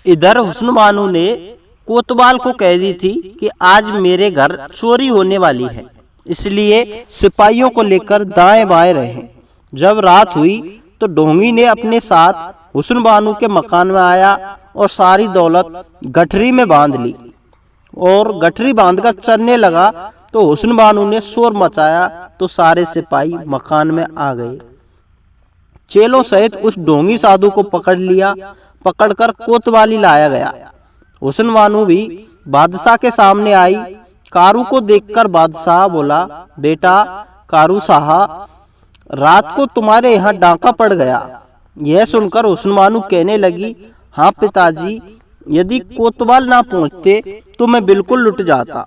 इधर हुस्न बानो ने कोतवाल को कह दी थी कि आज मेरे घर चोरी होने वाली है, इसलिए सिपाहियों को लेकर दाएं बाएं रहें। जब रात हुई तो ढोंगी ने अपने साथ हुस्न बानो के मकान में आया और सारी दौलत गठरी में बांध ली और गठरी बांधकर चलने लगा। तो हुस्न बानो ने शोर मचाया तो सारे सिपाही मकान में आ गए। चेलों सहित उस ढोंगी साधु को पकड़ लिया। पकड़कर कोतवाली लाया गया। हुस्न बानो भी बादशाह के सामने आई। कारू को देखकर बादशाह बोला, बेटा कारू साहब, रात को तुम्हारे यहाँ डाका पड़ गया। यह सुनकर हुस्न बानो कहने लगी, हाँ पिताजी, यदि कोतवाल ना पहुँचते तो मैं बिल्कुल लुट जाता।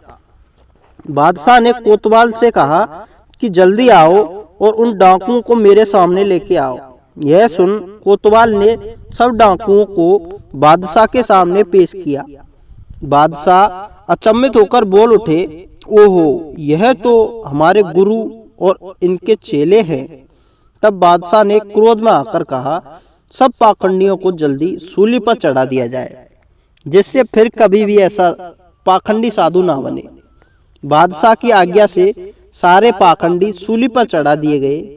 बादशाह ने कोतवाल से कहा कि जल्दी आओ और उन डाकुओं को मेरे सामने लेके आओ। यह सुन कोतवाल ने सब डाकुओं को बादशाह के सामने पेश किया। बादशाह अचंभित होकर बोल उठे, ओहो, यह तो हमारे गुरु और इनके चेले हैं। तब बादशाह ने क्रोध में आकर कहा, सब पाखंडियों को जल्दी सूली पर चढ़ा दिया जाए, जिससे फिर कभी भी ऐसा पाखंडी साधु ना बने। बादशाह की आज्ञा से सारे पाखंडी सूली पर चढ़ा दिए गए।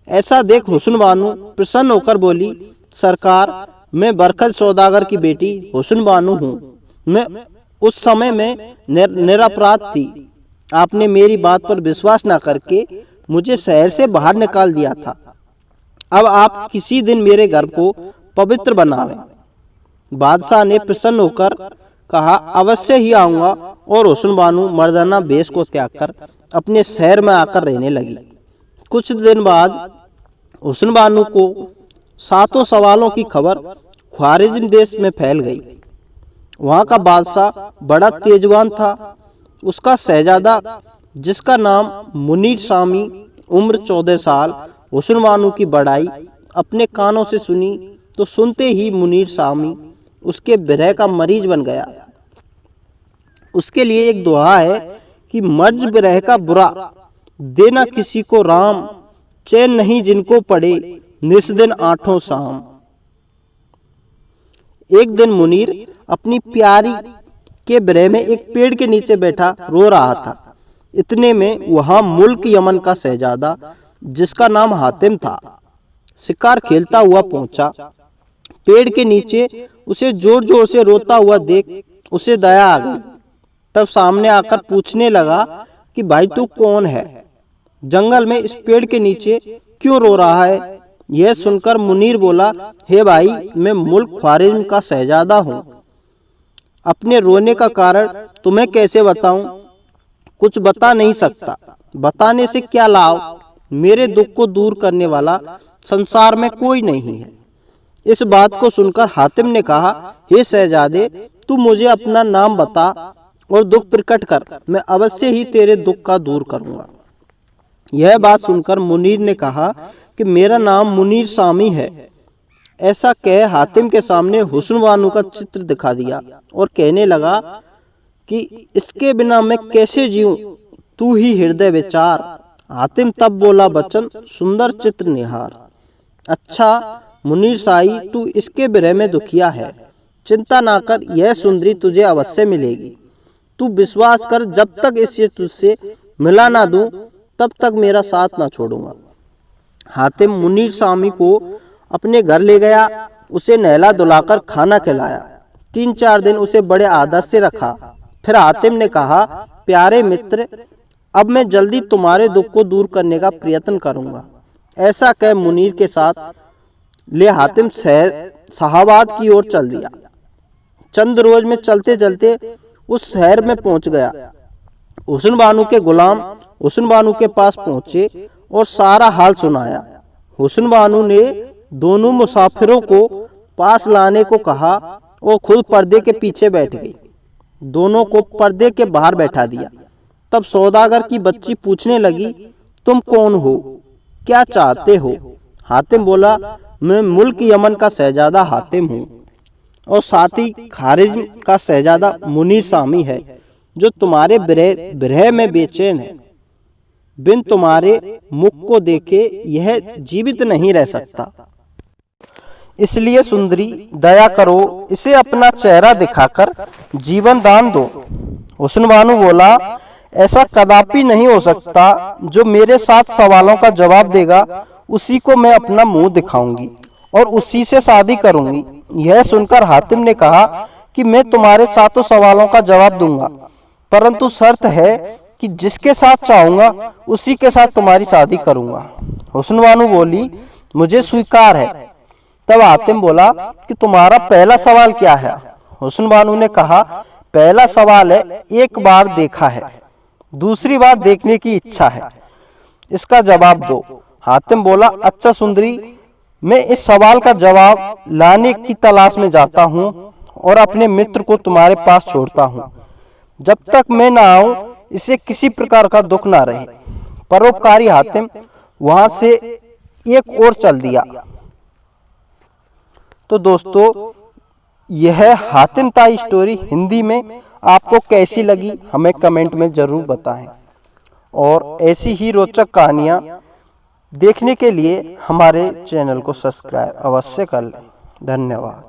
ऐसा देख हुस्न बानो प्रसन्न होकर बोली, सरकार, मैं बरखल सौदागर की बेटी हुस्न बानो हूँ। मैं उस समय में निरपराध थी। आपने मेरी बात पर विश्वास न करके मुझे शहर से बाहर निकाल दिया था। अब आप किसी दिन मेरे घर को पवित्र बनावें। बादशाह ने प्रसन्न होकर कहा, अवश्य ही आऊंगा। और हुस्न बानो मर्दाना वेश को त्याग कर अपने शहर में आकर रहने लगी। कुछ दिन बाद हुस्न बानो को सातों सवालों की खबर ख्वारिज़्म देश में फैल गई। वहाँ का बादशाह बड़ा तेजवान था। उसका शहजादा, जिसका नाम मुनीर सामी, उम्र 14 साल, हुस्न बानो की बड़ाई अपने कानों से सुनी तो सुनते ही मुनीर सामी उसके विरह का मरीज बन गया। उसके लिए एक दुआ है कि मर्ज विरह का बुरा देना किसी को राम, चैन नहीं जिनको पड़े निस्दिन आठों शाम। एक दिन मुनीर अपनी प्यारी के विरह में एक पेड़ के नीचे बैठा रो रहा था। इतने में वहां मुल्क यमन का शहजादा, जिसका नाम हातिम था, शिकार खेलता हुआ पहुंचा। पेड़ के नीचे उसे जोर जोर से रोता हुआ देख उसे दया आ गई। तब सामने आकर पूछने लगा कि भाई तू कौन है? जंगल में इस पेड़ के नीचे क्यों रो रहा है? यह सुनकर मुनीर बोला, हे भाई, मैं मुल्क ख्वारिज़्म का शहजादा हूँ। अपने रोने का कारण तुम्हें कैसे बताऊं? कुछ बता नहीं सकता। बताने से क्या लाभ? मेरे दुख को दूर करने वाला संसार में कोई नहीं है। इस बात को सुनकर हातिम ने कहा, हे शहजादे, तू मुझे अपना नाम बता और दुख प्रकट कर, मैं अवश्य ही तेरे दुख का दूर करूंगा। यह बात सुनकर मुनीर ने कहा कि मेरा नाम मुनीर सामी है। ऐसा कह हातिम के सामने हुस्न बानो का चित्र दिखा दिया और कहने लगा कि इसके बिना मैं कैसे जीऊं, तू ही हृदय विचार। हातिम तब बोला वचन, सुंदर चित्र निहार। अच्छा मुनीर साई, तू इसके विरह में दुखिया है। चिंता ना कर, यह सुंदरी तुझे अवश्य मिलेगी। तू विश्वास कर, जब तक इसे तुझसे मिला ना दूं तब तक मेरा साथ ना छोड़ूंगा। हातिम मुनीर सामी को अपने घर ले गया। उसे नहला धुलाकर खाना खिलाया। 3-4 दिन उसे बड़े आदर से रखा। फिर हातिम ने कहा, प्यारे मित्र, अब मैं जल्दी तुम्हारे दुख को दूर करने का प्रयत्न करूंगा। ऐसा कह मुनीर के साथ ले हातिम शाहाबाद की ओर चल दिया। चंद रोज में चलते चलते उस शहर में पहुंच गया। हुस्न बानो के गुलाम हुस्न बानो के पास पहुंचे और सारा हाल सुनाया। हुस्न बानो ने दोनों मुसाफिरों को पास लाने को कहा और खुद पर्दे के पीछे बैठ गई। दोनों को पर्दे के बाहर बैठा दिया। तब सौदागर की बच्ची पूछने लगी, तुम कौन हो, क्या चाहते हो? हातिम बोला, मैं मुल्क यमन का शहजादा हातिम हूँ और साथ ही ख्वारिज़्म का शहजादा मुनीर सामी है, जो तुम्हारे विरह में बेचैन है। बिन तुम्हारे मुख को देखे यह जीवित नहीं रह सकता। इसलिए सुंदरी दया करो, इसे अपना चेहरा दिखाकर जीवन दान दो। हुस्न बानो बोला, ऐसा कदापि नहीं हो सकता। जो मेरे 7 सवालों का जवाब देगा उसी को मैं अपना मुंह दिखाऊंगी और उसी से शादी करूंगी। यह सुनकर हातिम ने कहा कि मैं तुम्हारे 7 सवालों का जवाब दूंगा, परंतु शर्त है कि जिसके साथ चाहूंगा उसी के साथ तुम्हारी शादी करूंगा। हुस्न बानो बोली, मुझे स्वीकार है। तब हातिम बोला कि तुम्हारा पहला सवाल क्या है? हुस्न बानो ने कहा, पहला सवाल है, एक बार देखा है, दूसरी बार देखने की इच्छा है, इसका जवाब दो। हातिम बोला, अच्छा सुंदरी, मैं इस सवाल का जवाब लाने की तलाश में जाता हूँ और अपने मित्र को तुम्हारे पास छोड़ता हूँ। जब तक मैं ना आऊं इसे किसी प्रकार का दुख ना रहे। परोपकारी हातिम वहां से एक और चल दिया। तो दोस्तों, यह हातिम ताई स्टोरी हिंदी में आपको कैसी लगी हमें कमेंट में जरूर बताएं और ऐसी ही रोचक कहानियां देखने के लिए हमारे चैनल को सब्सक्राइब अवश्य कर लें। धन्यवाद।